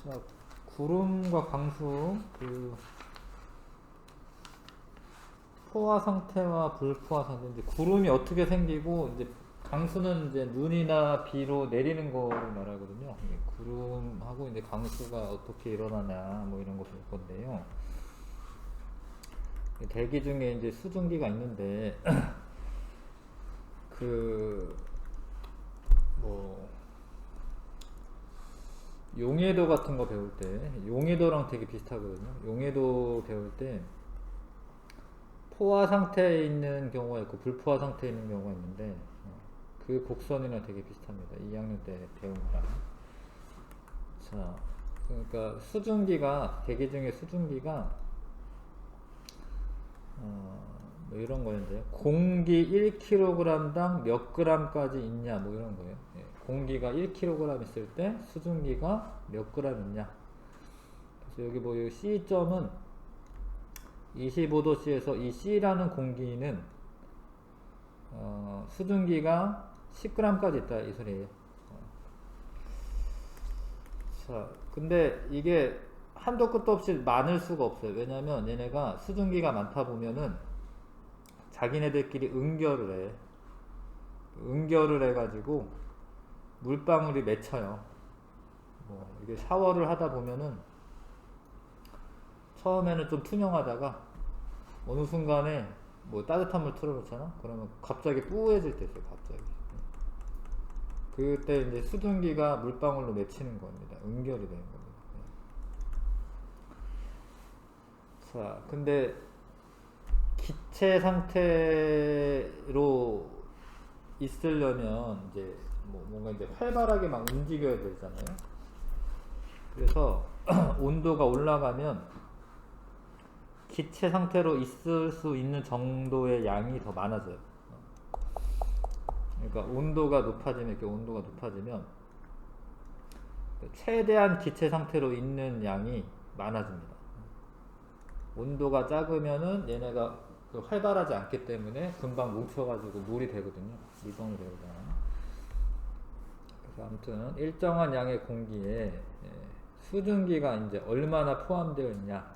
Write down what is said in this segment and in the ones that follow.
자, 구름과 강수, 포화 상태와 불포화 상태. 이제 구름이 어떻게 생기고, 이제 강수는 이제 눈이나 비로 내리는 거를 말하거든요. 구름하고 이제 강수가 어떻게 일어나냐, 뭐 이런 거 볼 건데요. 대기 중에 이제 수증기가 있는데, 용해도 같은 거 배울 때, 용해도랑 되게 비슷하거든요. 용해도 배울 때, 포화 상태에 있는 경우가 있고, 불포화 상태에 있는 경우가 있는데, 그 곡선이랑 되게 비슷합니다. 2학년 때 배운 거랑. 자, 그러니까 수증기가, 대기 중에 수증기가, 뭐 이런 거였는데, 공기 1kg당 몇 g까지 있냐, 뭐 이런 거예요. 예, 공기가 1kg 있을 때 수증기가 몇 g 있냐. 그래서 여기 뭐 이 C점은 25도씨에서 이 C라는 공기는 수증기가 10g까지 있다 이 소리예요. 자, 근데 이게 한도 끝도 없이 많을 수가 없어요. 왜냐면 얘네가 수증기가 많다 보면은 자기네들끼리 응결을 해. 응결을 해가지고 물방울이 맺혀요. 뭐 이게 샤워를 하다 보면은 처음에는 좀 투명하다가 어느 순간에 뭐 따뜻한 물 틀어놓잖아? 그러면 갑자기 뿌해질 때 있어요. 갑자기. 그때 이제 수증기가 물방울로 맺히는 겁니다. 응결이 되는 겁니다. 자, 근데 기체 상태로 있으려면 이제 뭔가 이제 활발하게 막 움직여야 되잖아요. 그래서 온도가 올라가면 기체 상태로 있을 수 있는 정도의 양이 더 많아져요. 그러니까 온도가 높아지면, 이렇게 온도가 높아지면 최대한 기체 상태로 있는 양이 많아집니다. 온도가 작으면은 얘네가 활발하지 않기 때문에 금방 뭉쳐가지고 물이 되거든요. 미동이 되거든요. 그래서 아무튼 일정한 양의 공기에 수증기가 이제 얼마나 포함되어 있냐.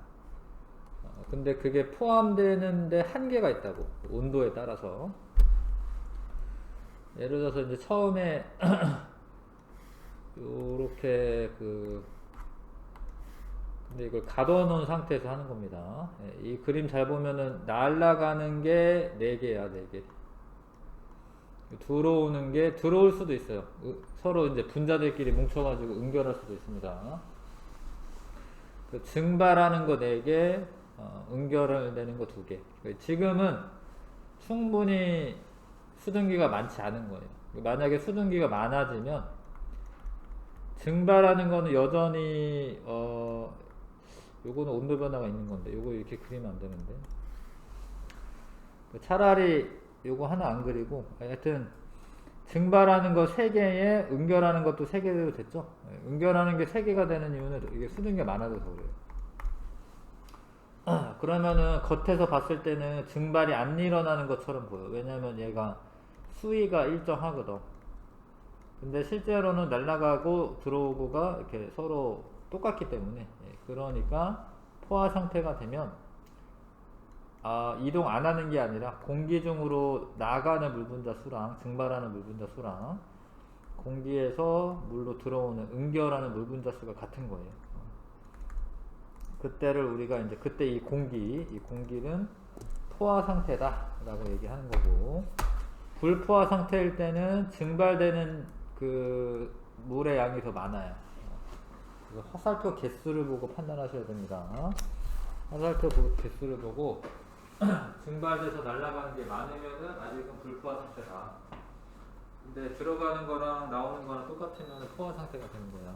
근데 그게 포함되는데 한계가 있다고. 온도에 따라서. 예를 들어서 이제 처음에 요렇게 근데 이걸 가둬놓은 상태에서 하는 겁니다. 이 그림 잘 보면은 날아가는 게 4개야, 4개. 들어오는 게 들어올 수도 있어요. 서로 이제 분자들끼리 뭉쳐가지고 응결할 수도 있습니다. 증발하는 거 4개, 응결을 내는 거 2개. 지금은 충분히 수증기가 많지 않은 거예요. 만약에 수증기가 많아지면 증발하는 거는 여전히 요거는 온도 변화가 있는 건데 요거 이렇게 그리면 안 되는데 차라리 요거 하나 안 그리고 하여튼 증발하는 거 3개에 응결하는 것도 3개로 됐죠. 응결하는 게 3개가 되는 이유는 이게 수증기가 많아져서 그래요. 그러면은 겉에서 봤을 때는 증발이 안 일어나는 것처럼 보여. 왜냐면 얘가 수위가 일정하거든. 근데 실제로는 날아가고 들어오고가 이렇게 서로 똑같기 때문에, 그러니까 포화 상태가 되면 이동 안 하는 게 아니라 공기 중으로 나가는 물 분자 수랑 증발하는 물 분자 수랑 공기에서 물로 들어오는 응결하는 물 분자 수가 같은 거예요. 그때를 우리가 이제 그때 이 공기는 포화 상태다 라고 얘기하는 거고, 불포화 상태일 때는 증발되는 그 물의 양이 더 많아요. 화살표 개수를 보고 판단하셔야 됩니다. 화살표 개수를 보고 증발돼서 날아가는 게 많으면은 아직은 불포화 상태다. 근데 들어가는 거랑 나오는 거랑 똑같으면 포화 상태가 되는 거야.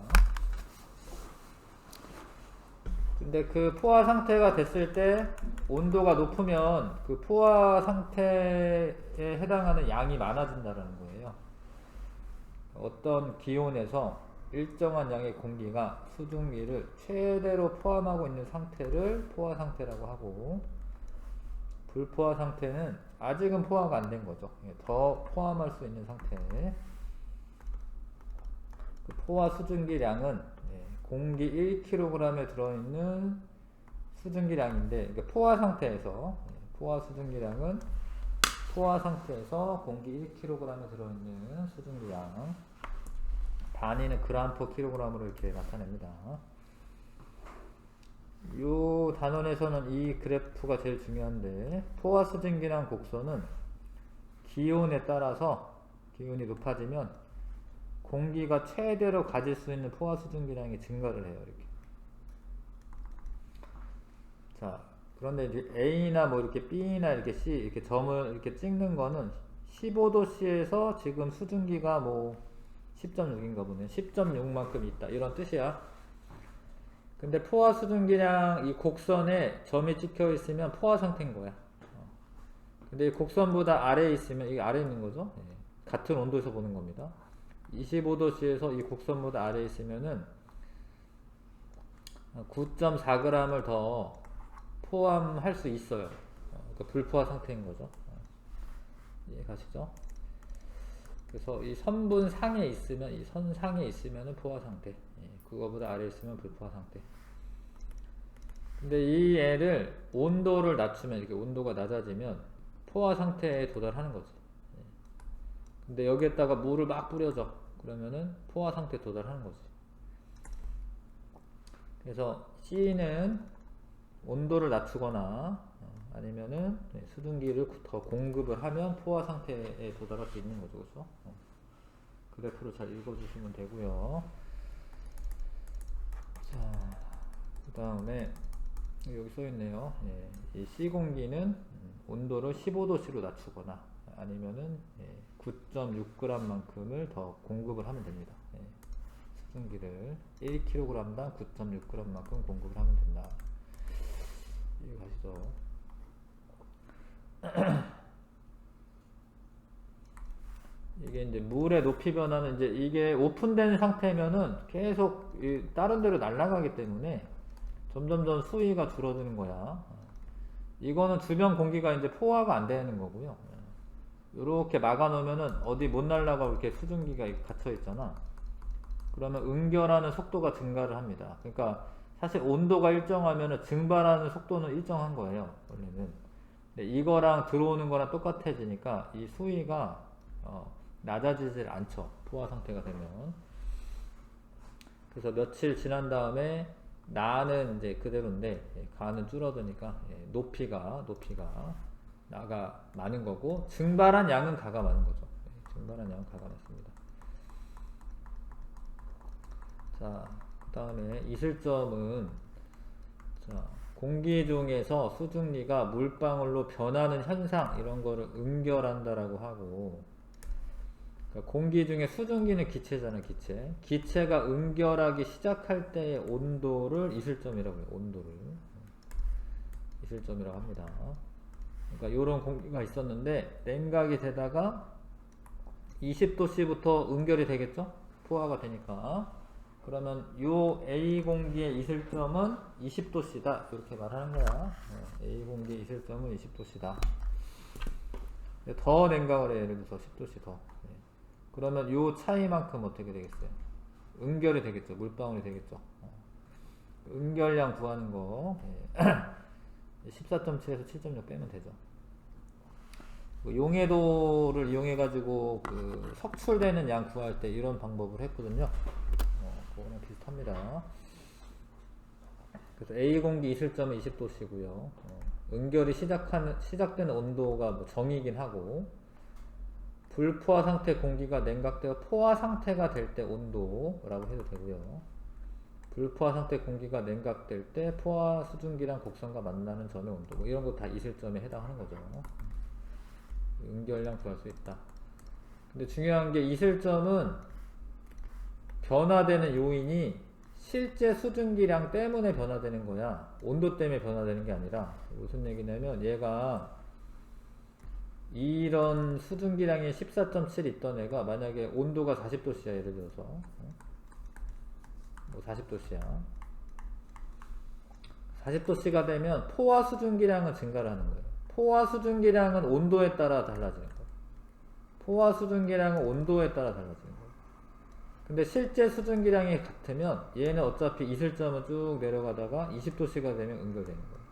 근데 그 포화 상태가 됐을 때 온도가 높으면 그 포화 상태에 해당하는 양이 많아진다는 거예요. 어떤 기온에서 일정한 양의 공기가 수증기를 최대로 포함하고 있는 상태를 포화 상태라고 하고, 불포화 상태는 아직은 포화가 안 된 거죠. 더 포함할 수 있는 상태. 그 포화 수증기량은 공기 1kg에 들어있는 수증기량인데, 그러니까 포화 상태에서 공기 1kg에 들어있는 수증기량, 단위는 g/kg으로 이렇게 나타냅니다. 이 단원에서는 이 그래프가 제일 중요한데, 포화 수증기량 곡선은 기온에 따라서 기온이 높아지면 공기가 최대로 가질 수 있는 포화 수증기량이 증가를 해요. 이렇게. 자, 그런데 이제 A나 뭐 이렇게 B나 이렇게 C 이렇게 점을 이렇게 찍는 거는 15도씨에서 지금 수증기가 뭐 10.6인가 보네. 10.6만큼 있다. 이런 뜻이야. 근데 포화 수증기량 이 곡선에 점이 찍혀 있으면 포화 상태인 거야. 근데 이 곡선보다 아래에 있으면, 이게 아래에 있는 거죠. 같은 온도에서 보는 겁니다. 25도씨에서 이 곡선보다 아래에 있으면은 9.4g을 더 포함할 수 있어요. 그러니까 불포화 상태인 거죠. 이해 가시죠? 그래서 이 선분 상에 있으면, 이 선 상에 있으면은 포화 상태, 그거보다 아래에 있으면 불포화 상태. 근데 이 애를 온도를 낮추면, 이렇게 온도가 낮아지면 포화 상태에 도달하는 거지. 근데 여기에다가 물을 막 뿌려줘. 그러면은 포화 상태에 도달하는 거지. 그래서 C는 온도를 낮추거나 아니면은 수증기를 더 공급을 하면 포화 상태에 도달할 수 있는 거죠. 그렇죠? 그래프를 잘 읽어주시면 되고요. 자, 그 다음에 여기 써있네요. 이 C 공기는 온도를 15도씨로 낮추거나 아니면은 9.6g만큼을 더 공급을 하면 됩니다. 수증기를 1kg당 9.6g만큼 공급을 하면 된다. 이해 가시죠? 이게 이제 물의 높이 변화는, 이제 이게 오픈된 상태면은 계속 다른 데로 날아가기 때문에 점점점 수위가 줄어드는 거야. 이거는 주변 공기가 이제 포화가 안 되는 거고요. 이렇게 막아 놓으면은 어디 못 날아가고 이렇게 수증기가 갇혀 있잖아. 그러면 응결하는 속도가 증가를 합니다. 그러니까 사실 온도가 일정하면은 증발하는 속도는 일정한 거예요, 원래는. 근데 이거랑 들어오는 거랑 똑같아지니까 이 수위가 낮아지질 않죠, 포화 상태가 되면. 그래서 며칠 지난 다음에 나는 이제 그대로인데 가는 줄어드니까 높이가 나가 많은 거고, 증발한 양은 가가 많은 거죠. 증발한 양은 가가 많습니다. 자, 그 다음에 이슬점은, 자, 공기 중에서 수증기가 물방울로 변하는 현상, 이런 거를 응결한다라고 하고, 그러니까 공기 중에 수증기는 기체잖아, 기체가 응결하기 시작할 때의 온도를 이슬점이라고 해요. 온도를 이슬점이라고 합니다. 그러니까 요런 공기가 있었는데 냉각이 되다가 20도씨부터 응결이 되겠죠? 포화가 되니까. 그러면 요 A 공기의 이슬점은 20도씨다, 이렇게 말하는 거야. A 공기의 이슬점은 20도씨다. 더 냉각을 해, 예를 들어서 10도씨 더. 그러면 요 차이만큼 어떻게 되겠어요? 응결이 되겠죠. 물방울이 되겠죠. 응결량 구하는 거 14.7에서 7.6 빼면 되죠. 용해도를 이용해 가지고 그 석출되는 양 구할 때 이런 방법을 했거든요. 그거랑 비슷합니다. 그래서 A 공기 이슬점은 20도씨고요. 응결이 시작되는 온도가 뭐 정이긴 하고, 불포화 상태 공기가 냉각되어 포화 상태가 될 때 온도라고 해도 되고요. 불포화 상태 공기가 냉각될 때 포화 수증기랑 곡선과 만나는 점의 온도, 뭐 이런 거 다 이슬점에 해당하는 거죠. 응결량 구할 수 있다. 근데 중요한 게 이슬점은 변화되는 요인이 실제 수증기량 때문에 변화되는 거야. 온도 때문에 변화되는 게 아니라. 무슨 얘기냐면, 얘가 이런 수증기량이 14.7 있던 애가 만약에 온도가 40도씨야, 예를 들어서. 뭐 40도씨야. 40도씨가 되면 포화 수증기량은 증가를 하는 거예요. 포화 수증기량은 온도에 따라 달라지는 거예요. 포화 수증기량은 온도에 따라 달라지는 거예요. 근데 실제 수증기량이 같으면 얘는 어차피 이슬점은 쭉 내려가다가 20도씨가 되면 응결되는 거예요.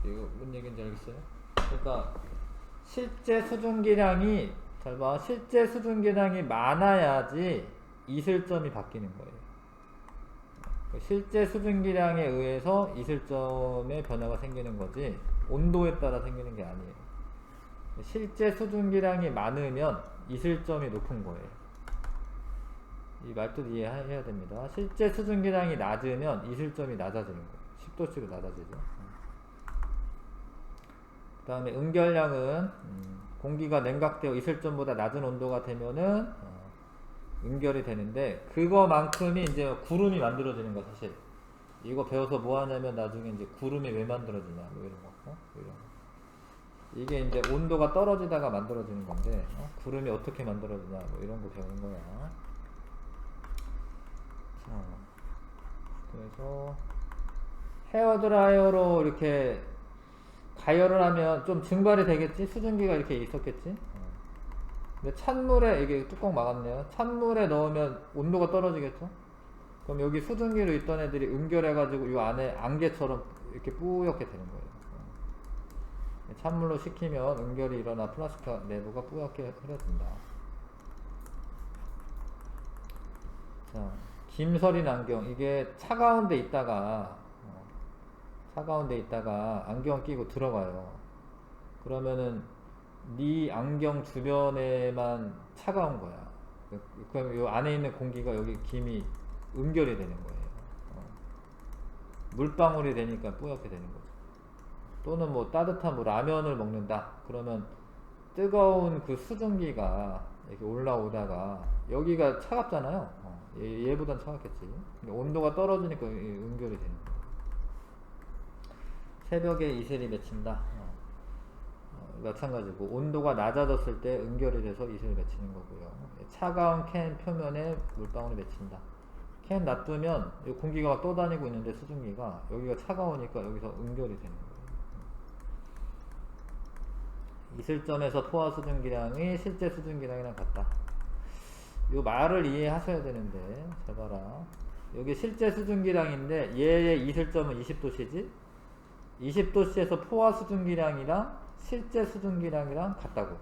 이거 뭔 얘기인지 알겠어요? 그러니까 실제 수증기량이 잘 봐. 실제 수증기량이 많아야지 이슬점이 바뀌는 거예요. 실제 수증기량에 의해서 이슬점의 변화가 생기는 거지 온도에 따라 생기는 게 아니에요. 실제 수증기량이 많으면 이슬점이 높은 거예요. 이 말뜻 이해해야 됩니다. 실제 수증기량이 낮으면 이슬점이 낮아지는 거예요. 10도씨로 낮아지죠. 그 다음에 응결량은 공기가 냉각되어 이슬점보다 낮은 온도가 되면은 응결이 되는데, 그거만큼이 이제 구름이 만들어지는 거. 사실 이거 배워서 뭐 하냐면 나중에 이제 구름이 왜 만들어지냐 뭐 이런 거, 이런 거. 이게 이제 온도가 떨어지다가 만들어지는 건데, 구름이 어떻게 만들어지냐 뭐 이런 거 배우는 거야. 자, 그래서 헤어드라이어로 이렇게 가열을 하면 좀 증발이 되겠지? 수증기가 이렇게 있었겠지? 근데 찬물에, 이게 뚜껑 막았네요. 찬물에 넣으면 온도가 떨어지겠죠? 그럼 여기 수증기로 있던 애들이 응결해가지고 이 안에 안개처럼 이렇게 뿌옇게 되는 거예요. 찬물로 식히면 응결이 일어나 플라스틱 내부가 뿌옇게 흐려진다. 자, 김서린 안경. 이게 차가운 데 있다가 안경 끼고 들어가요. 그러면은 네 안경 주변에만 차가운 거야. 그럼 요 안에 있는 공기가 여기 김이 응결이 되는 거예요. 물방울이 되니까 뿌옇게 되는 거죠. 또는 뭐 따뜻한 뭐 라면을 먹는다. 그러면 뜨거운 그 수증기가 이렇게 올라오다가 여기가 차갑잖아요. 얘보단 차갑겠지. 온도가 떨어지니까 응결이 되는 거예요. 새벽에 이슬이 맺힌다. 마찬가지고 온도가 낮아졌을 때 응결이 돼서 이슬이 맺히는 거고요. 차가운 캔 표면에 물방울이 맺힌다. 캔 놔두면 공기가 막 떠다니고 있는데 수증기가 여기가 차가우니까 여기서 응결이 되는 거예요. 이슬점에서 포화 수증기량이 실제 수증기량이랑 같다. 이 말을 이해하셔야 되는데, 잘 봐라. 여기 실제 수증기량인데 얘의 이슬점은 20도씨지? 20도씨에서 포화 수증기량이랑 실제 수증기량이랑 같다고.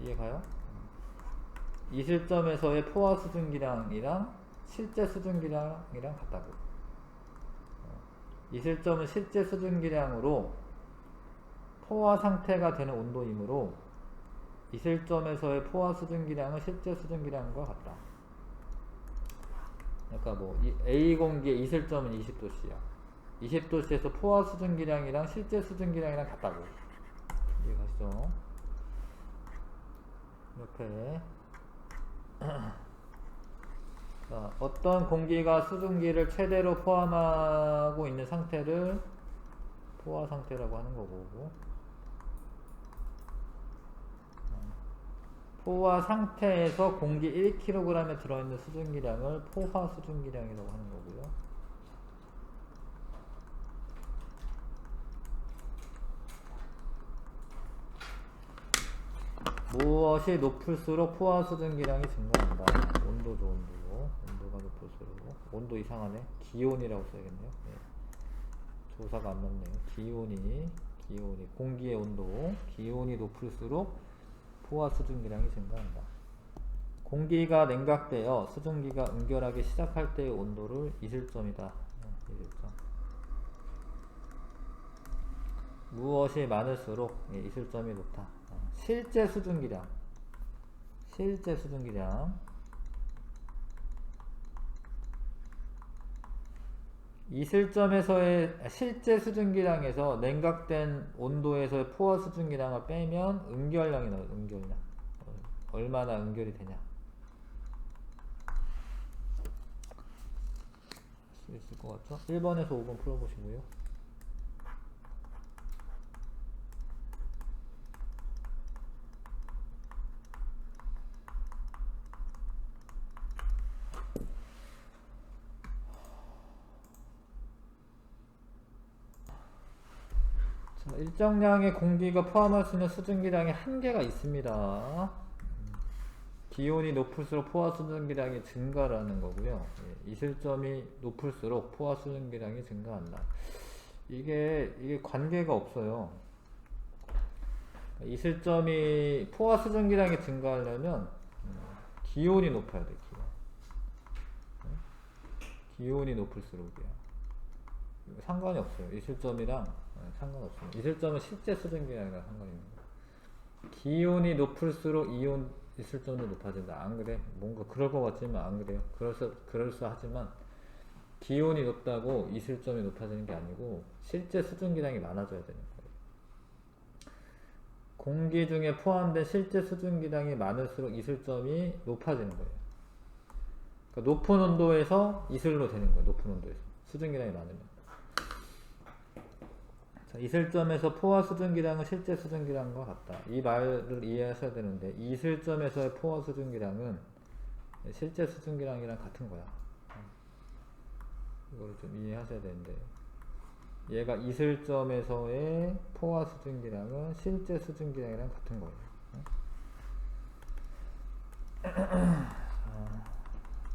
이해가요? 이슬점에서의 포화 수증기량이랑 실제 수증기량이랑 같다고. 이슬점은 실제 수증기량으로 포화 상태가 되는 온도이므로 이슬점에서의 포화 수증기량은 실제 수증기량과 같다. 그러니까 뭐 A 공기의 이슬점은 20도씨야. 20도씨에서 포화 수증기량이랑 실제 수증기량이랑 같다고. 이해가시죠? 이렇게 자, 어떤 공기가 수증기를 최대로 포함하고 있는 상태를 포화 상태라고 하는 거고, 포화 상태에서 공기 1kg에 들어있는 수증기량을 포화 수증기량이라고 하는 거고요. 무엇이 높을수록 포화 수증기량이 증가한다. 온도죠, 온도. 온도가 높을수록. 온도 이상하네. 기온이라고 써야겠네요. 네. 조사가 안 맞네요. 기온이 공기의 온도. 기온이 높을수록 포화 수증기량이 증가한다. 공기가 냉각되어 수증기가 응결하기 시작할 때의 온도를 이슬점이다. 이슬점. 무엇이 많을수록 이슬점이 높다. 실제 수증기량. 이슬점에서의 실제 수증기량에서 냉각된 온도에서의 포화 수증기량을 빼면 응결량이 나와요. 응결량. 얼마나 응결이 되냐. 할 수 있을 것 같죠? 1번에서 5번 풀어보시고요. 일정량의 공기가 포함할 수 있는 수증기량의 한계가 있습니다. 기온이 높을수록 포화 수증기량이 증가라는 거고요. 예, 이슬점이 높을수록 포화 수증기량이 증가한다. 이게 관계가 없어요. 이슬점이 포화 수증기량이 증가하려면 기온이 높아야 돼. 기온이 높을수록이야. 상관이 없어요. 이슬점이랑 상관없습니다. 이슬점은 실제 수증기량이랑 상관이 있는 거예요. 기온이 높을수록 이온 이슬점도 높아진다. 안 그래? 뭔가 그럴 것 같지만 안 그래요. 그럴싸하지만 기온이 높다고 이슬점이 높아지는 게 아니고 실제 수증기량이 많아져야 되는 거예요. 공기 중에 포함된 실제 수증기량이 많을수록 이슬점이 높아지는 거예요. 그러니까 높은 온도에서 이슬로 되는 거예요. 높은 온도에서 수증기량이 많으면. 자, 이슬점에서 포화 수증기량은 실제 수증기량과 같다. 이 말을 이해하셔야 되는데 이슬점에서의 포화 수증기량은 실제 수증기량이랑 같은 거야. 이거를 좀 이해하셔야 되는데 얘가 이슬점에서의 포화 수증기량은 실제 수증기량이랑 같은 거예요.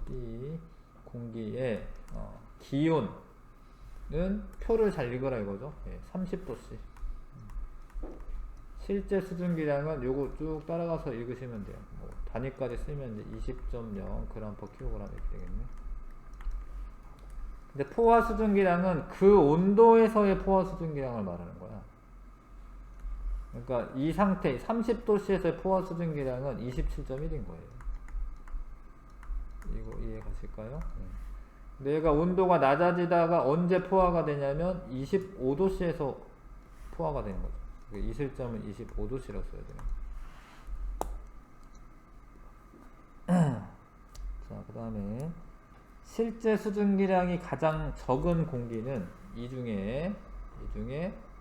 이 공기의 기온은 표를 잘 읽어라 이거죠. 30도씨. 실제 수증기량은 요거 쭉 따라가서 읽으시면 돼요. 뭐 단위까지 쓰면 이제 20.0g/kg 이렇게 되겠네. 근데 포화 수증기량은 그 온도에서의 포화 수증기량을 말하는 거야. 그러니까 이 상태 30도씨에서의 포화 수증기량은 27.1인 거예요. 이거 이해 가실까요? 얘가 온도가 낮아지다가 언제 포화가 되냐면 25도씨에서 포화가 되는 거죠. 이슬점은 25도씨라고 써야 돼요. 자, 그 다음에 실제 수증기량이 가장 적은 공기는 이 중에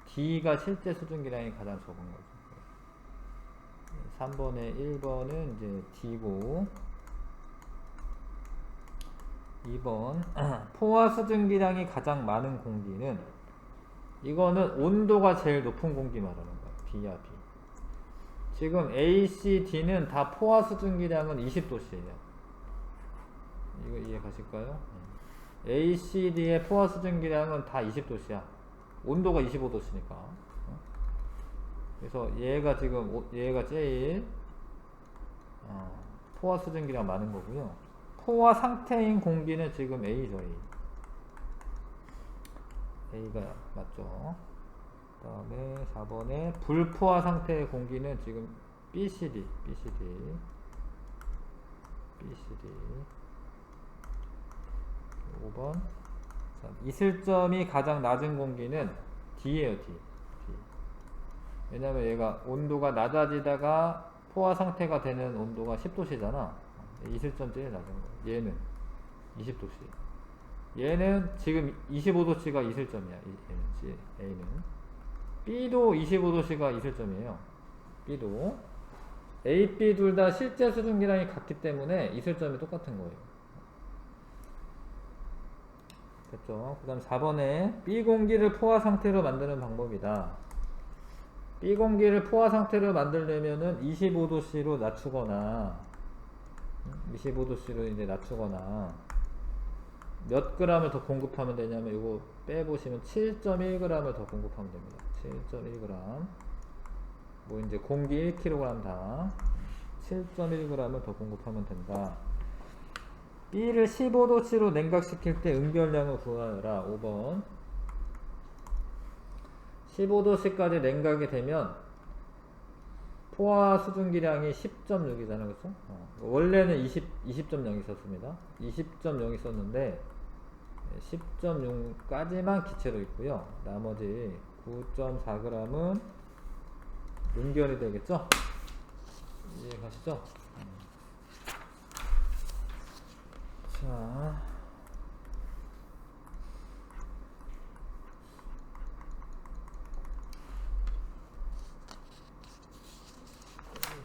D가 실제 수증기량이 가장 적은 거죠. 3번에 1번은 이제 D고 2번 포화 수증기량이 가장 많은 공기는 이거는 온도가 제일 높은 공기 말하는 거야. B야 B. 지금 A, C, D는 다 포화 수증기량은 20도씨예요. 이거 이해 가실까요? A, C, D의 포화 수증기량은 다 20도씨야. 온도가 25도씨니까. 그래서 얘가 제일 포화 수증기량 많은 거고요. 포화 상태인 공기는 지금 A죠. A가 맞죠. 그 다음에 4번에 불포화 상태의 공기는 지금 BCD 5번. 자, 이슬점이 가장 낮은 공기는 D예요. D. 왜냐면 얘가 온도가 낮아지다가 포화 상태가 되는 온도가 10도씨잖아. 이슬점 제일 낮은 거예요. 얘는 20도씨. 얘는 지금 25도씨가 이슬점이야. A는. B도 25도씨가 이슬점이에요. B도. A, B 둘 다 실제 수증기량이 같기 때문에 이슬점이 똑같은 거예요. 됐죠? 그 다음 4번에 B 공기를 포화 상태로 만드는 방법이다. B 공기를 포화 상태로 만들려면은 25도씨로 낮추거나 25도씨로 이제 낮추거나 몇 g을 더 공급하면 되냐면 이거 빼보시면 7.1g을 더 공급하면 됩니다. 7.1g. 뭐 이제 공기 1kg당 7.1g을 더 공급하면 된다. B를 15도씨로 냉각시킬 때 응결량을 구하라. 5번. 15도씨까지 냉각이 되면 포화 수증기량이 10.6이잖아요. 그렇죠? 원래는 20.0 있었습니다. 20.0 있었는데 10.6까지만 기체로 있고요. 나머지 9.4g은 응결이 되겠죠? 이해 가시죠? 자,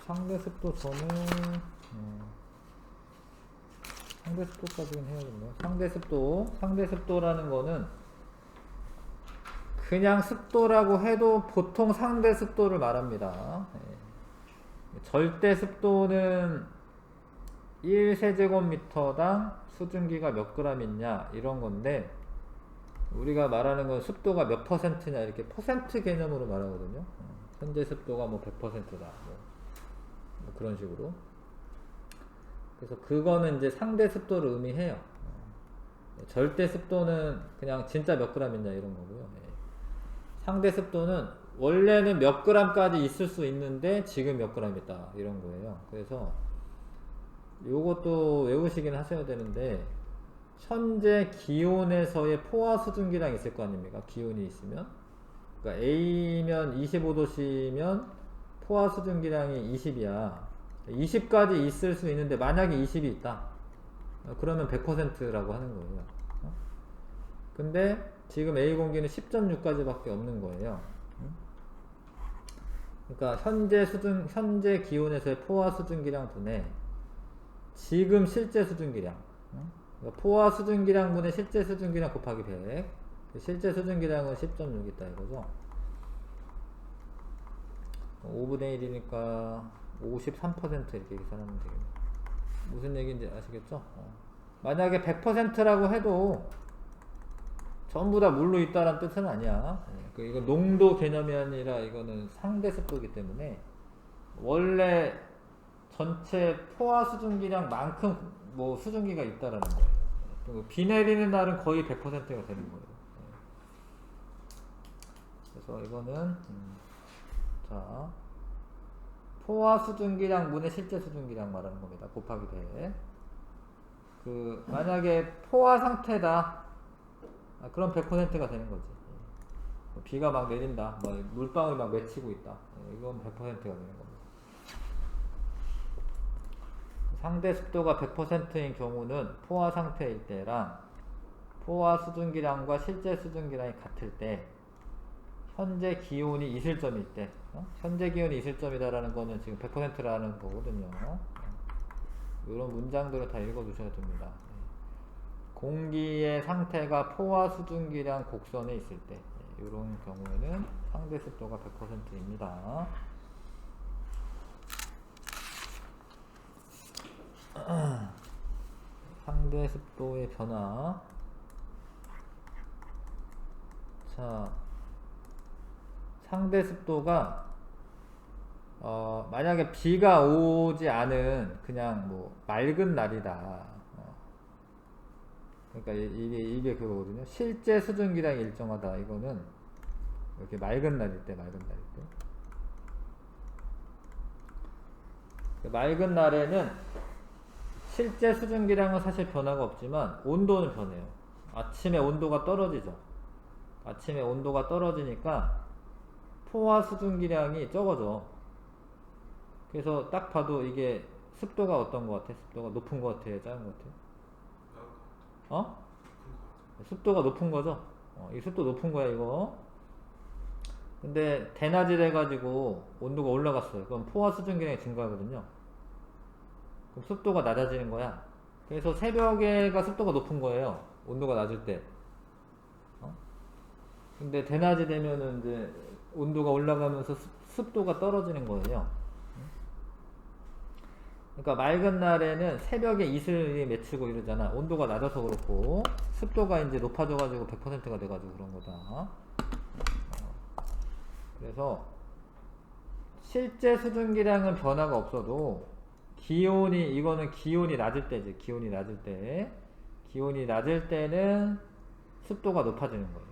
상대 습도 저는 상대 습도까지는 해야겠네요. 상대 습도라는 거는 그냥 습도라고 해도 보통 상대 습도를 말합니다. 절대 습도는 1세제곱미터당 수증기가 몇 그램 있냐 이런 건데, 우리가 말하는 건 습도가 몇 퍼센트냐 이렇게 퍼센트 개념으로 말하거든요. 현재 습도가 뭐 100%다 뭐 그런 식으로. 그래서 그거는 이제 상대 습도를 의미해요. 절대 습도는 그냥 진짜 몇 그램 있냐 이런 거고요. 상대 습도는 원래는 몇 그램까지 있을 수 있는데 지금 몇 그램 있다 이런 거예요. 그래서 요것도 외우시긴 하셔야 되는데, 현재 기온에서의 포화 수증기량 있을 거 아닙니까? 기온이 있으면. 그러니까 A면 25도씨면 포화 수증기량이 20이야. 20까지 있을 수 있는데 만약에 20이 있다. 그러면 100%라고 하는 거예요. 근데 지금 A 공기는 10.6까지 밖에 없는 거예요. 그러니까 현재 기온에서의 포화 수증기량 분의 지금 실제 수증기량, 그러니까 포화 수증기량분의 실제 수증기량 곱하기 100. 실제 수증기량은 10.6 있다 이거죠. 5분의 1이니까 53% 이렇게 계산하면 되겠네. 무슨 얘기인지 아시겠죠? 만약에 100%라고 해도 전부 다 물로 있다는 뜻은 아니야. 이거 농도 개념이 아니라 이거는 상대 습도이기 때문에 원래 전체 포화 수증기량만큼 뭐 수증기가 있다라는 거예요. 비 내리는 날은 거의 100%가 되는 거예요. 그래서 이거는 자, 포화 수증기량 분의 실제 수증기량 말하는 겁니다. 곱하기 100. 만약에 포화 상태다. 그럼 100%가 되는 거지. 비가 막 내린다. 물방울이 막 맺히고 있다. 이건 100%가 되는 겁니다. 상대 습도가 100%인 경우는 포화 상태일 때랑 포화 수증기량과 실제 수증기량이 같을 때, 현재 기온이 있을 점일 때, 현재 기온이 있을 점이다라는 거는 지금 100%라는 거거든요. 이런 문장들을 다 읽어두셔야 됩니다. 공기의 상태가 포화 수증기량 곡선에 있을 때, 이런 경우에는 상대 습도가 100%입니다. 상대 습도의 변화. 자, 상대 습도가 만약에 비가 오지 않은 그냥 뭐 맑은 날이다. 그러니까 이게 그거거든요. 실제 수증기량이 일정하다. 이거는 이렇게 맑은 날일 때, 맑은 날에는 실제 수증기량은 사실 변화가 없지만 온도는 변해요. 아침에 온도가 떨어지죠. 아침에 온도가 떨어지니까 포화 수증기량이 적어져. 그래서 딱 봐도 이게 습도가 어떤 것 같아? 습도가 높은 것 같아? 작은 것 같아? 습도가 높은 거죠? 이 습도 높은 거야 이거. 근데 대낮이 돼가지고 온도가 올라갔어요. 그럼 포화 수증기량이 증가하거든요. 그럼 습도가 낮아지는 거야. 그래서 새벽에가 습도가 높은 거예요. 온도가 낮을 때. 근데 대낮이 되면은 이제 온도가 올라가면서 습도가 떨어지는 거예요. 그러니까 맑은 날에는 새벽에 이슬이 맺히고 이러잖아. 온도가 낮아서 그렇고 습도가 이제 높아져가지고 100%가 돼가지고 그런 거다. 그래서 실제 수증기량은 변화가 없어도 이거는 기온이 낮을 때지. 기온이 낮을 때는 습도가 높아지는 거예요.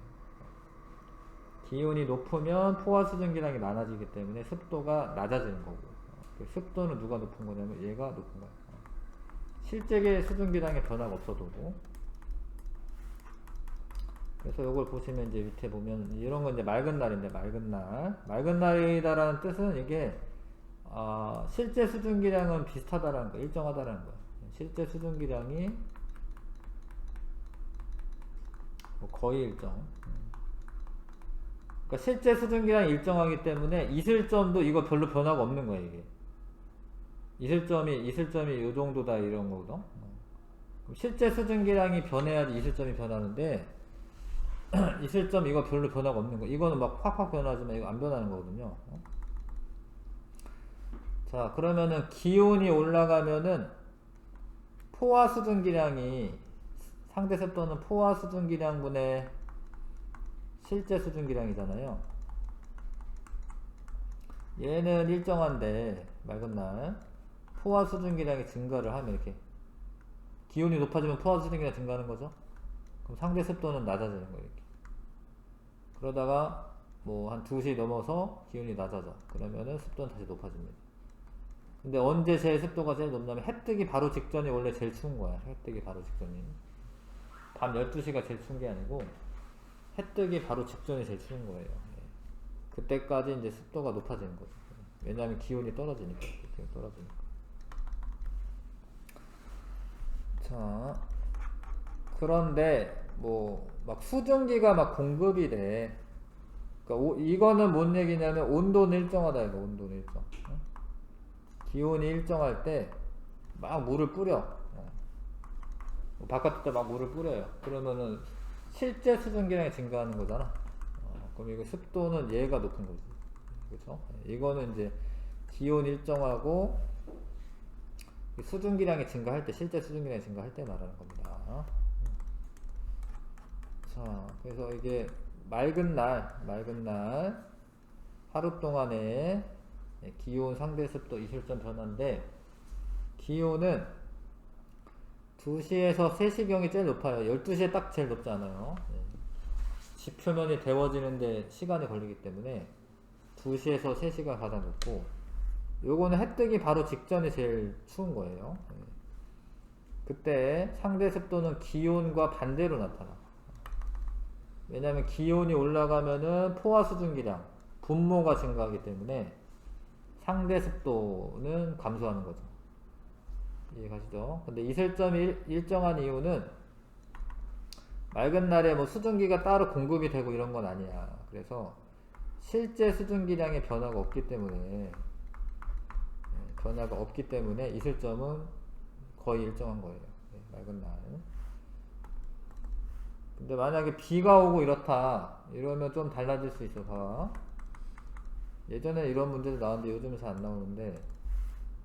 기온이 높으면 포화 수증기량이 많아지기 때문에 습도가 낮아지는 거고, 습도는 누가 높은 거냐면 얘가 높은 거예요. 실제 수증기량의 변화가 없어도. 그래서 이걸 보시면 이제 밑에 보면 이런 건 이제 맑은 날인데, 맑은 날이다라는 뜻은 이게 실제 수증기량은 비슷하다라는 거, 일정하다라는 거예요. 실제 수증기량이 뭐 거의 일정. 그러니까 실제 수증기량이 일정하기 때문에 이슬점도 이거 별로 변화가 없는 거예요. 이게 이슬점이 이 정도다 이런 거거든. 실제 수증기량이 변해야지 이슬점이 변하는데 이슬점 이거 별로 변화가 없는 거. 이거는 막 확확 변하지만 이거 안 변하는 거거든요. 자, 그러면은 기온이 올라가면은 포화 수증기량이 상대 습도는 포화 수증기량분의 실제 수증기량이잖아요. 얘는 일정한데 맑은 날 포화 수증기량이 증가를 하면 이렇게 기온이 높아지면 포화 수증기량 증가하는 거죠. 그럼 상대 습도는 낮아지는 거예요. 이렇게. 그러다가 뭐 한 2시 넘어서 기온이 낮아져. 그러면은 습도는 다시 높아집니다. 근데 언제 제일 습도가 제일 높냐면 해 뜨기 바로 직전이 원래 제일 추운 거야. 해 뜨기 바로 직전이. 밤 12시가 제일 추운 게 아니고 해 뜨기 바로 직전이 제일 추운 거예요. 그때까지 이제 습도가 높아지는 거죠. 왜냐하면 기온이 떨어지니까. 기온이 떨어지니까. 자, 그런데 뭐 막 수증기가 막 공급이 돼. 그러니까 이거는 뭔 얘기냐면 온도는 일정하다 이거. 온도는 일정. 기온이 일정할 때 막 물을 뿌려. 바깥에다 막 물을 뿌려요. 그러면은 실제 수증기량이 증가하는 거잖아. 그럼 이거 습도는 얘가 높은 거지. 그렇죠? 이거는 이제 기온 일정하고 수증기량이 증가할 때, 실제 수증기량이 증가할 때 말하는 겁니다. 자, 그래서 이게 맑은 날 하루 동안의 기온, 상대 습도, 이슬점 변화인데 기온은 2시에서 3시경이 제일 높아요. 12시에 딱 제일 높지 않아요. 지표면이 데워지는데 시간이 걸리기 때문에 2시에서 3시가 가장 높고, 요거는 해 뜨기 바로 직전이 제일 추운 거예요. 그때 상대 습도는 기온과 반대로 나타나. 왜냐하면 기온이 올라가면은 포화 수증기량, 분모가 증가하기 때문에 상대 습도는 감소하는 거죠. 이해가시죠? 근데 이슬점이 일정한 이유는 맑은 날에 뭐 수증기가 따로 공급이 되고 이런 건 아니야. 그래서 실제 수증기량의 변화가 없기 때문에 이슬점은 거의 일정한 거예요. 맑은 날. 근데 만약에 비가 오고 이렇다 이러면 좀 달라질 수 있어. 봐. 예전에 이런 문제도 나왔는데 요즘은 잘 안 나오는데,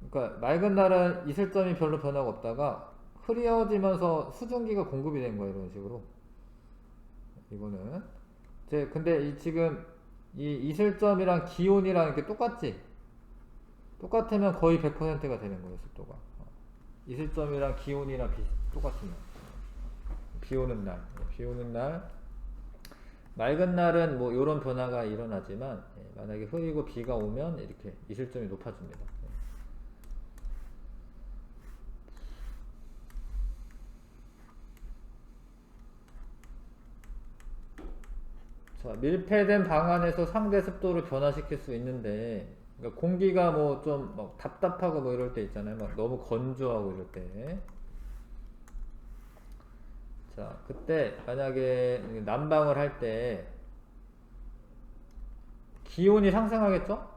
그러니까 맑은 날은 이슬점이 별로 변화가 없다가 흐려지면서 수증기가 공급이 된 거예요. 이런 식으로. 이거는 근데 지금 이 이슬점이랑 기온이랑 이렇게 똑같지? 똑같으면 거의 100%가 되는 거예요. 습도가. 이슬점이랑 기온이랑 똑같으면. 비 오는 날 맑은 날은 뭐 요런 변화가 일어나지만 만약에 흐리고 비가 오면 이렇게 이슬점이 높아집니다. 자, 밀폐된 방 안에서 상대 습도를 변화시킬 수 있는데, 그러니까 공기가 뭐 좀 막 답답하고 뭐 이럴 때 있잖아요. 막 너무 건조하고 이럴 때. 자, 그때 만약에 난방을 할 때 기온이 상승하겠죠?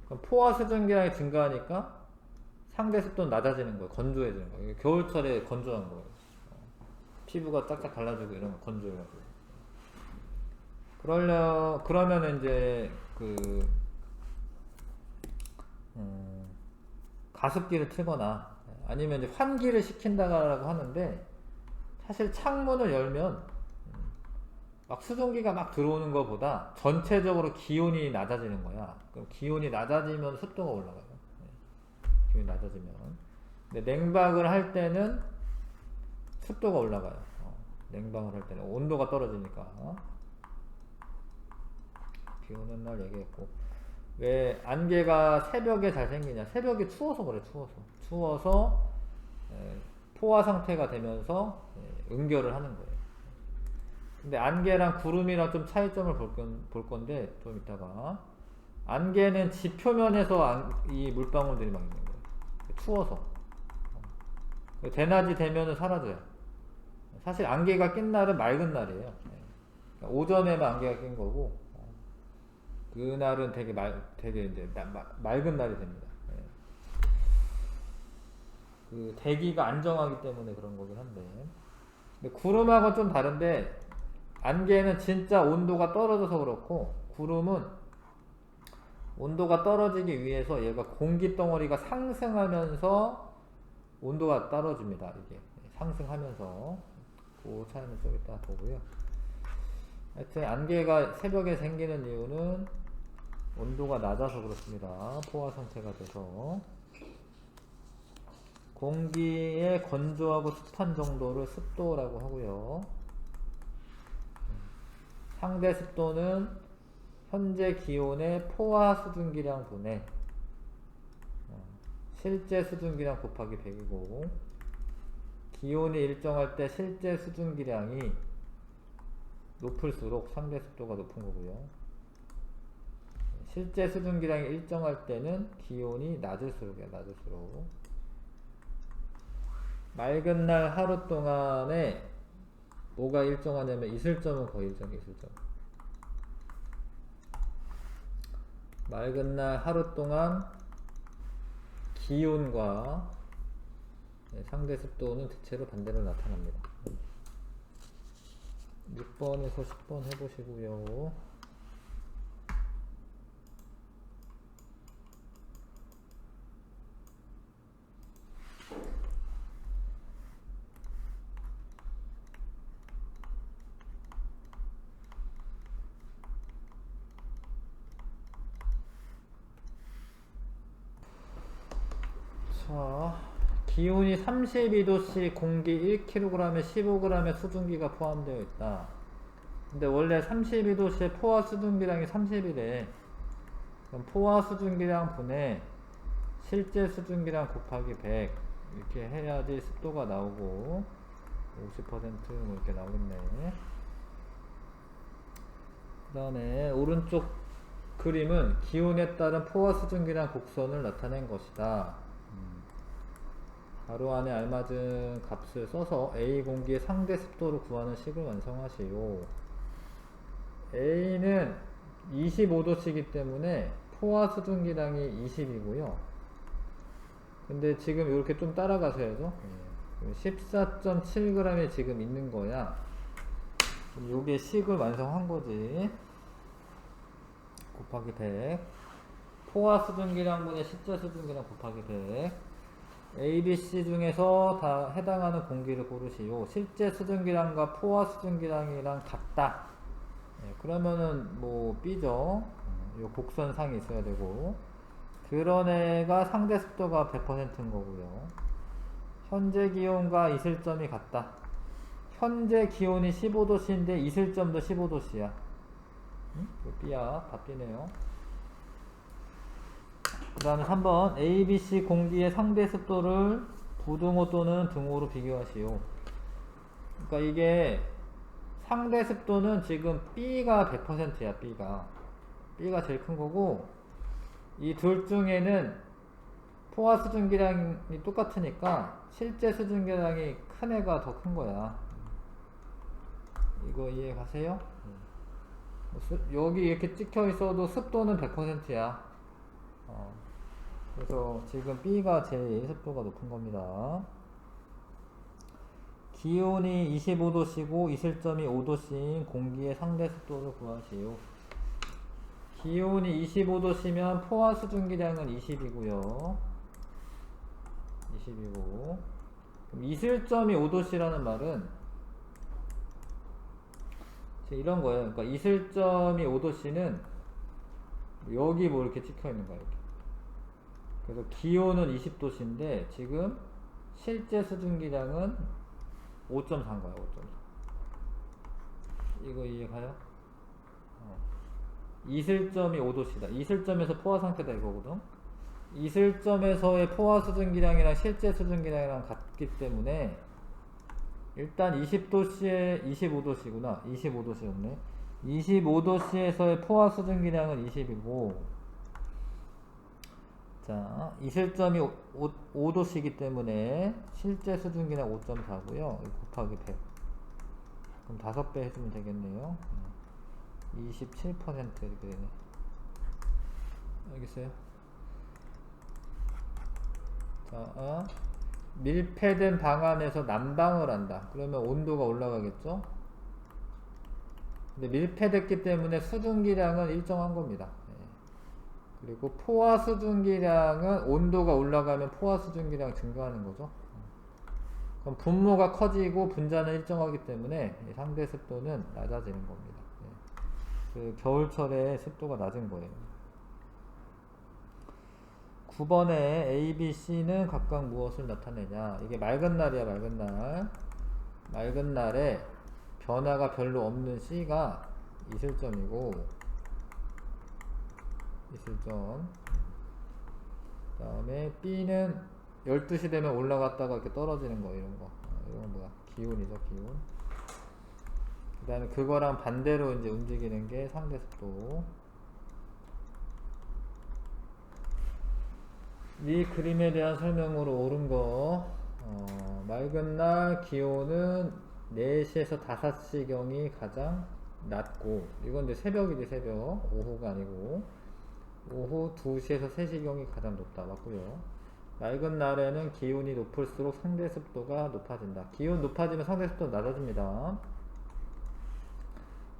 그럼 포화 수증기량이 증가하니까 상대 습도는 낮아지는 거예요. 건조해지는 거예요. 겨울철에 건조한 거예요. 피부가 딱딱 갈라지고 이런 거 건조해가지고. 그러면 이제 가습기를 틀거나 아니면 이제 환기를 시킨다라고 하는데, 사실 창문을 열면 막 수증기가 막 들어오는 것보다 전체적으로 기온이 낮아지는 거야. 그럼 기온이 낮아지면 습도가 올라가요. 기온이 낮아지면. 근데 냉방을 할 때는 습도가 올라가요. 냉방을 할 때는 온도가 떨어지니까. 비 오는 날 얘기했고, 왜 안개가 새벽에 잘 생기냐? 새벽에 추워서 그래. 추워서 포화 상태가 되면서 응결을 하는 거예요. 근데 안개랑 구름이랑 좀 차이점을 볼 건데 좀 이따가, 안개는 지표면에서 이 물방울들이 막 있는 거예요. 추워서. 대낮이 되면은 사라져요. 사실 안개가 낀 날은 맑은 날이에요. 그러니까 오전에만 안개가 낀 거고, 그날은 되게 이제 맑은 날이 됩니다. 그 대기가 안정하기 때문에 그런 거긴 한데, 근데 구름하고는 좀 다른데, 안개는 진짜 온도가 떨어져서 그렇고, 구름은 온도가 떨어지기 위해서 얘가 공기 덩어리가 상승하면서 온도가 떨어집니다. 이게 상승하면서 그 차이는 좀 이따 보고요. 하여튼 안개가 새벽에 생기는 이유는 온도가 낮아서 그렇습니다. 포화 상태가 돼서 공기의 건조하고 습한 정도를 습도라고 하고요. 상대 습도는 현재 기온의 포화 수증기량 분의 실제 수증기량 곱하기 100이고, 기온이 일정할 때 실제 수증기량이 높을수록 상대 습도가 높은 거고요. 실제 수증기량이 일정할 때는 기온이 낮을수록이에요. 낮을수록. 맑은 날 하루 동안에 뭐가 일정하냐면 이슬점은 거의 일정해. 이슬점. 맑은 날 하루 동안 기온과 상대 습도는 대체로 반대로 나타납니다. 6번에서 10번 해보시고요. 자, 기온이 32도씨 공기 1kg에 15g의 수증기가 포함되어 있다. 근데 원래 32도씨의 포화 수증기량이 30이래. 그럼 포화 수증기량 분의 실제 수증기량 곱하기 100 이렇게 해야지 습도가 나오고 50% 이렇게 나오겠네. 그 다음에 오른쪽 그림은 기온에 따른 포화 수증기량 곡선을 나타낸 것이다. 가로 안에 알맞은 값을 써서 A 공기의 상대 습도를 구하는 식을 완성하시오. A는 25도씨이기 때문에 포화 수증기량이 20이고요. 근데 지금 이렇게 좀 따라가셔야죠. 14.7g이 지금 있는 거야. 요게 식을 완성한 거지. 곱하기 100. 포화 수증기량분의 실제 수증기량 곱하기 100. A, B, C 중에서 다 해당하는 공기를 고르시오. 실제 수증기량과 포화 수증기량이랑 같다. 그러면은 뭐 B죠. 요 곡선상이 있어야 되고, 그런 애가 상대 습도가 100%인 거고요. 현재 기온과 이슬점이 같다. 현재 기온이 15도씨인데 이슬점도 15도씨야. B야. 다 B네요. 그 다음에 3번 A, B, C 공기의 상대 습도를 부등호 또는 등호로 비교하시오. 그러니까 이게 상대 습도는 지금 B가 100%야. B가 제일 큰 거고, 이 둘 중에는 포화 수증기량이 똑같으니까 실제 수증기량이 큰 애가 더 큰 거야. 이거 이해 가세요? 여기 이렇게 찍혀 있어도 습도는 100%야. 그래서 지금 B가 제일 습도가 높은 겁니다. 기온이 25도씨고 이슬점이 5도씨인 공기의 상대 습도를 구하시오. 기온이 25도씨면 포화 수증기량은 20이고요. 20이고, 그럼 이슬점이 5도씨라는 말은 이런 거예요. 그러니까 이슬점이 5도씨는 여기 뭐 이렇게 찍혀 있는 거야. 이렇게. 그래서 기온은 20도씨인데 지금 실제 수증기량은 5.4인 거야. 5.4. 이거 이해가요? 이슬점이 5도씨다. 이슬점에서 포화 상태다 이거거든. 이슬점에서의 포화 수증기량이랑 실제 수증기량이랑 같기 때문에 일단 20도씨에 25도씨구나. 25도씨였네. 25도씨에서의 포화 수증기량은 20이고, 자, 이슬점이 5도씨이기 때문에 실제 수증기량 5.4고요. 곱하기 100. 그럼 5배 해주면 되겠네요. 27% 이렇게 되네. 알겠어요? 자, 밀폐된 방 안에서 난방을 한다. 그러면 온도가 올라가겠죠? 근데 밀폐됐기 때문에 수증기량은 일정한 겁니다. 그리고 포화 수증기량은 온도가 올라가면 포화 수증기량 증가하는 거죠. 그럼 분모가 커지고 분자는 일정하기 때문에 이 상대 습도는 낮아지는 겁니다. 그 겨울철에 습도가 낮은 거예요. 9번에 A, B, C는 각각 무엇을 나타내냐. 이게 맑은 날이야, 맑은 날. 맑은 날에 변화가 별로 없는 C가 이슬점이고, 이슬점. 그 다음에 B는 12시 되면 올라갔다가 이렇게 떨어지는 거, 이런 거. 이런 건 뭐야? 기온이죠, 기온. 그 다음에 그거랑 반대로 이제 움직이는 게 상대습도. 이 그림에 대한 설명으로 옳은 거, 맑은 날 기온은 4시에서 5시경이 가장 낮고, 이건 이제 새벽이지, 새벽. 오후가 아니고, 오후 2시에서 3시경이 가장 높다. 맞고요. 맑은 날에는 기온이 높을수록 상대습도가 높아진다. 기온 높아지면 상대습도는 낮아집니다.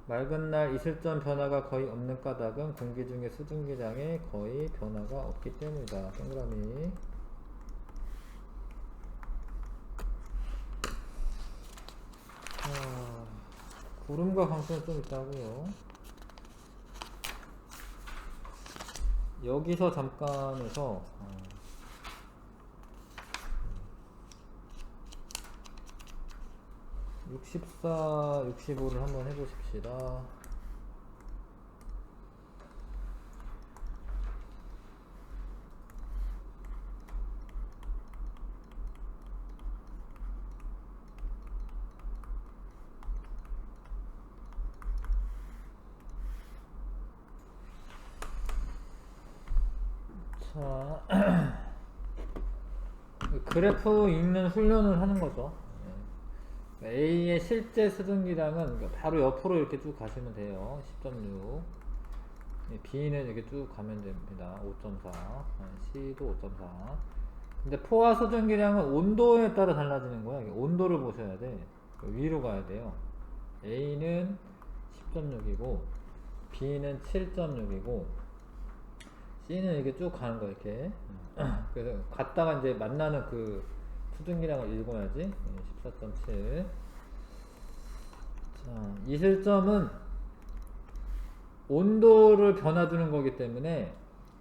맑은 날 이슬점 변화가 거의 없는 까닭은 공기 중의 수증기량에 거의 변화가 없기 때문이다. 동그라미. 구름과 강수는 좀 있다고요. 여기서 잠깐 해서 64, 65를 한번 해보십시다. 자, 그래프 읽는 훈련을 하는 거죠. A의 실제 수증기량은 바로 옆으로 이렇게 쭉 가시면 돼요. 10.6. B는 이렇게 쭉 가면 됩니다. 5.4. C도 5.4. 근데 포화 수증기량은 온도에 따라 달라지는 거야. 온도를 보셔야 돼. 위로 가야 돼요. A는 10.6이고 B는 7.6이고 C는 이렇게 쭉 가는 거야, 이렇게. 그래서 갔다가 이제 만나는 그 수증기량을 읽어야지. 14.7. 자, 이슬점은 온도를 변화주는 거기 때문에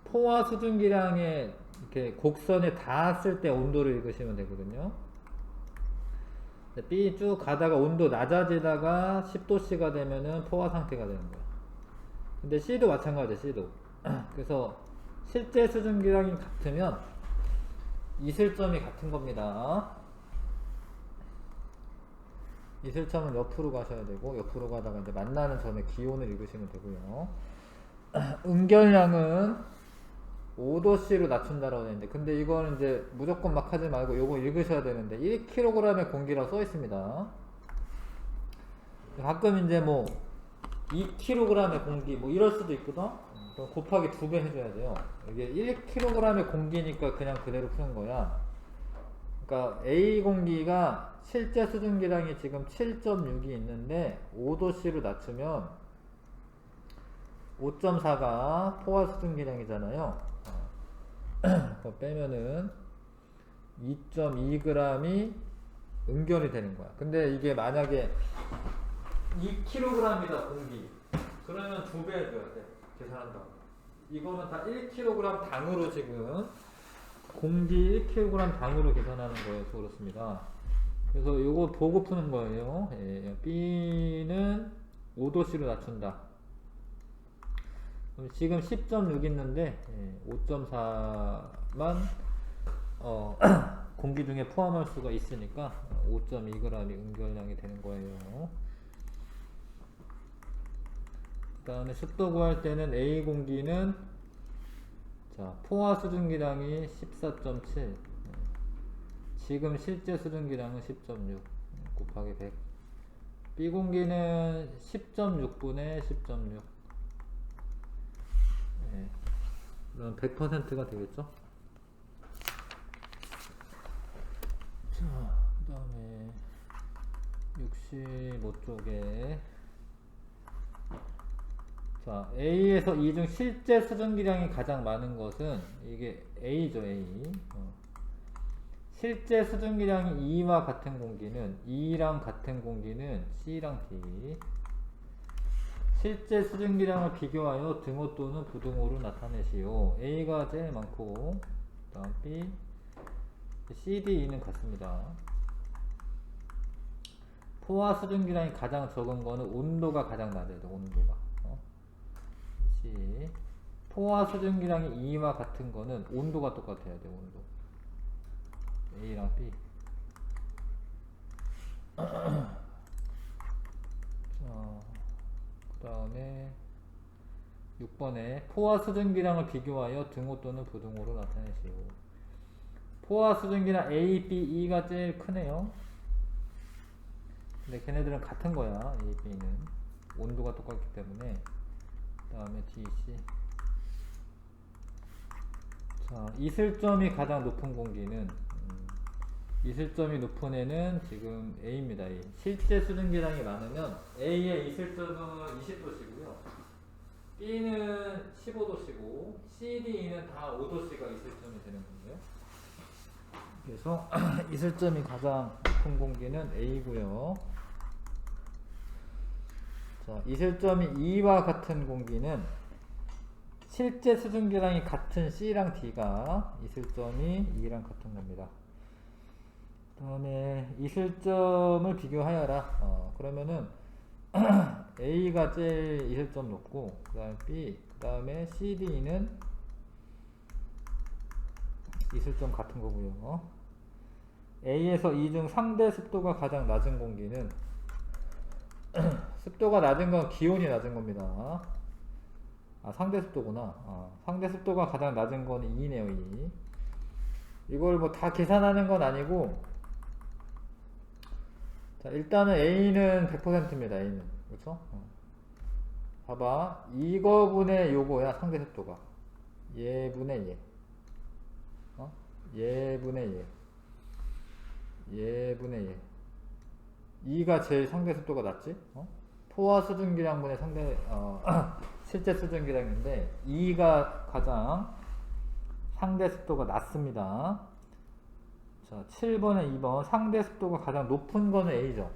포화 수증기량에 이렇게 곡선에 닿았을 때 온도를 읽으시면 되거든요. B 쭉 가다가 온도 낮아지다가 10도씨가 되면은 포화 상태가 되는 거야. 근데 C도 마찬가지야, C도. 그래서 실제 수증기량이 같으면 이슬점이 같은 겁니다. 이슬점은 옆으로 가셔야 되고, 옆으로 가다가 이제 만나는 점의 기온을 읽으시면 되고요. 응결량은 5도씨로 낮춘다라고 되는데, 근데 이거는 이제 무조건 막 하지 말고 요거 읽으셔야 되는데, 1kg의 공기라고 써 있습니다. 가끔 이제 뭐 2kg의 공기 뭐 이럴 수도 있거든. 그럼 곱하기 2배 해줘야 돼요. 이게 1kg의 공기니까 그냥 그대로 푸는 거야. 그러니까 A 공기가 실제 수증기량이 지금 7.6이 있는데 5도씨로 낮추면 5.4가 포화 수증기량이잖아요. 그거 빼면은 2.2g이 응결이 되는 거야. 근데 이게 만약에 2kg이다 공기, 그러면 2배 해줘야 돼. 계산한다고. 이거는 다 1kg 당으로 지금 공기 1kg 당으로 계산하는 거여서 그렇습니다. 그래서 이거 보고 푸는 거예요. B는 5도씨로 낮춘다. 그럼 지금 10.6 있는데 5.4만 공기 중에 포함할 수가 있으니까 5.2g이 응결량이 되는 거예요. 그 다음에 습도 구할 때는 A 공기는 자, 포화 수증기량이 14.7, 지금 실제 수증기량은 10.6 곱하기 100. B 공기는 10.6분의 10.6. 그럼 100%가 되겠죠? 자, 그 다음에 65쪽에 자, A에서 이 중 실제 수증기량이 가장 많은 것은 이게 A죠, A. 실제 수증기량이 2와 같은 공기는 E랑 같은 공기는 C랑 D. 실제 수증기량을 비교하여 등호 또는 부등호로 나타내시오. A가 제일 많고 다음 B, C, D, E는 같습니다. 포화 수증기량이 가장 적은 거는 온도가 가장 낮아야 돼. 온도가 C. 포화 수증기량이 2와 같은 거는 온도가 똑같아야 돼. 온도 A랑 B. 자, 그 다음에 6번에 포화 수증기량을 비교하여 등호 또는 부등호로 나타내시오. 포화 수증기량 A, B, E가 제일 크네요. 근데 걔네들은 같은 거야. A, B는 온도가 똑같기 때문에. 그 다음에 D, C. 자, 이슬점이 가장 높은 공기는 이슬점이 높은 애는 지금 A입니다. A. 실제 수증기량이 많으면 A의 이슬점은 20도씨고요. B는 15도씨고 C, D, E는 다 5도씨가 이슬점이 되는 건데요. 그래서 이슬점이 가장 높은 공기는 A고요. 자, 이슬점이 2와 같은 공기는 실제 수증기량이 같은 C랑 D가 이슬점이 2랑 같은 겁니다. 그 다음에 이슬점을 비교하여라. 그러면은 A가 제일 이슬점 높고 그 다음에 B, 그 다음에 C, D는 이슬점 같은 거고요. A에서 E 중 상대 습도가 가장 낮은 공기는 습도가 낮은 건 기온이 낮은 겁니다. 상대 습도구나. 상대 습도가 가장 낮은 건 2네요. 2. 이걸 뭐 다 계산하는 건 아니고, 자, 일단은 A는 100%입니다. A는. 그렇죠? 봐봐. 이거분의 요거야. 상대 습도가. 얘분의 얘. 얘분의 얘. 얘분의 얘. 2가 제일 상대 습도가 낮지? 포화 수증기량분의 상대, 실제 수증기량인데 2가 가장 상대 습도가 낮습니다. 자, 7번에 2번 상대 습도가 가장 높은 거는 A죠.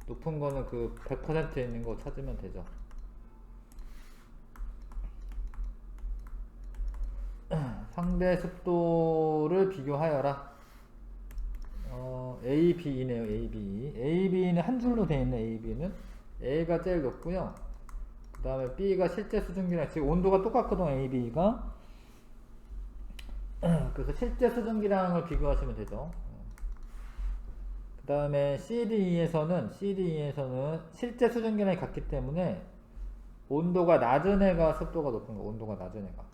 높은 거는 그 100%에 있는 거 찾으면 되죠. 상대 습도를 비교하여라. A, B네요. A, B. A, B는 한 줄로 되어 있는 A, B는 A가 제일 높고요. 그 다음에 B가 실제 수증기량, 지금 온도가 똑같거든. A, B가. 그래서 실제 수증기량을 비교하시면 되죠. 그 다음에 CDE에서는 실제 수증기량이 같기 때문에 온도가 낮은 애가 습도가 높은 거. 온도가 낮은 애가.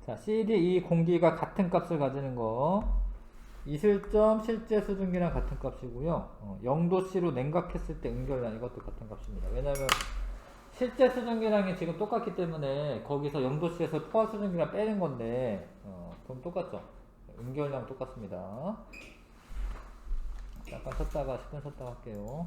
자, CDE 공기가 같은 값을 가지는 거. 이슬점 실제 수증기랑 같은 값이고요. 0도씨로 냉각했을 때 응결량 이것도 같은 값입니다. 왜냐면 실제 수증기량이 지금 똑같기 때문에 거기서 0도씨에서 포화 수증기량 빼는 건데 그럼 똑같죠. 응결량 똑같습니다. 잠깐 쉬었다가 10분 쉬었다가 할게요.